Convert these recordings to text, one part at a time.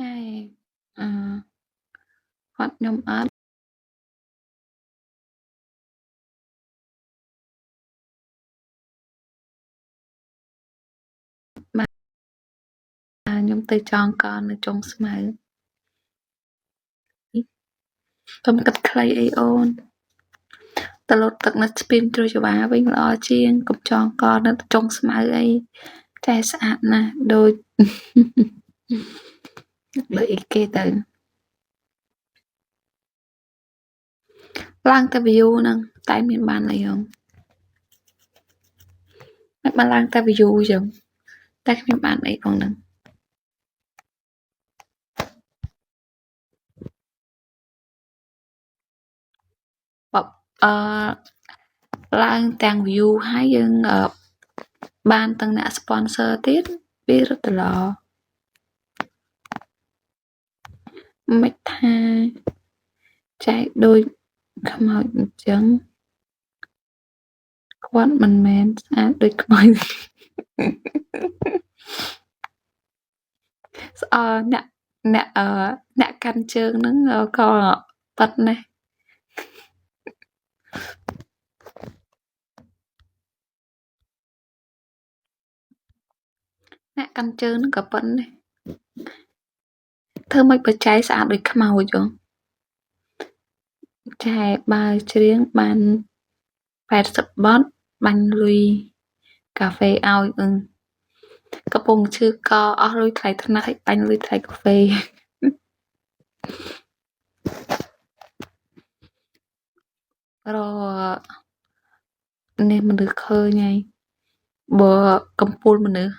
Này, ờ,គាត់ខ្ញុំអត់បានខ្ញុំទៅចងកនៅចុងស្មៅកុំគិតខ្លីអីអូនទៅលោតទឹកនៅស្ពានជ្រោយចង្វាវិញល្អជាងកុំចងកនៅចុងស្មៅអីតែស្អាតណាស់ដូចដូចអីគេទៅឡើងតែ view ហ្នឹងតែមានបានអីហងមិនបានឡើងតែ view ចឹងតែគ្មានបានអីផងហ្នឹងបបឡើងទាំង view ហើយយើងបានទាំងអ្នក sponsor ទៀតវារត់ទៅល្អមិនថាចែកដូចខ្មោចអញ្ចឹងគាត់មិនមែនស្អាតដូចខ្មោចស្អល់អ្នកកាន់ជើងហ្នឹងក៏ប៉ិតណាស់អ្នកកាន់ជើងហ្នឹងក៏ប៉ិនដែរធ្វើម៉េចបើចែស្អាតដូចខ្មោចហ៎ចែបើច្រៀងបាន80បទបាញ់លុយកាហ្វេឲ្យកំពុងឈឺកអស់លុយថ្លៃថ្នាំឲ្យបាញ់លុយថ្លៃកាហ្វេរនេះមនុស្សឃើញហើយបើកំពូលមនុស្ស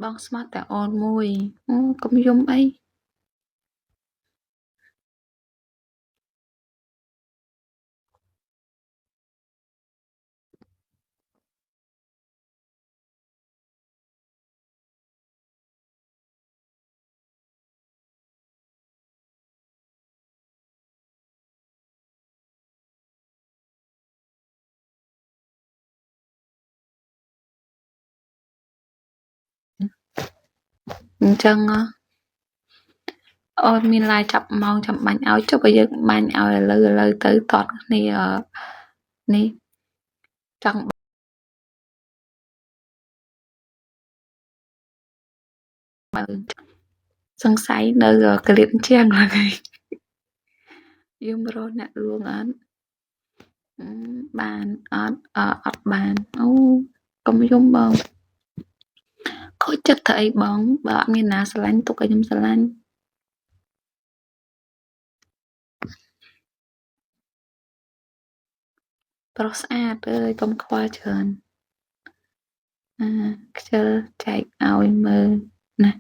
បងស្មោះតែអូនមួយកុំយំអីអញ្ចឹងអូនមានឡាយចាប់ម៉ោងចាំបាញ់ឲ្យចុះបើយើងបាញ់ឲ្យឥឡូវទៅតតគ្នានេះចង់បើសង្ស័យនៅក្លៀតជាងហ្នឹងហើយយើងរកអ្នកលួងអត់បានអត់បានអូកុំយំបងខូចចិត្តទៅអីបងបើអត់មានណាស្រឡាញ់ទុកឲ្យខ្ញុំស្រឡាញ់ប្រុសស្អាតអើយកុំខ្វល់ច្រើនខ្ជិលចែកឲ្យមើលណា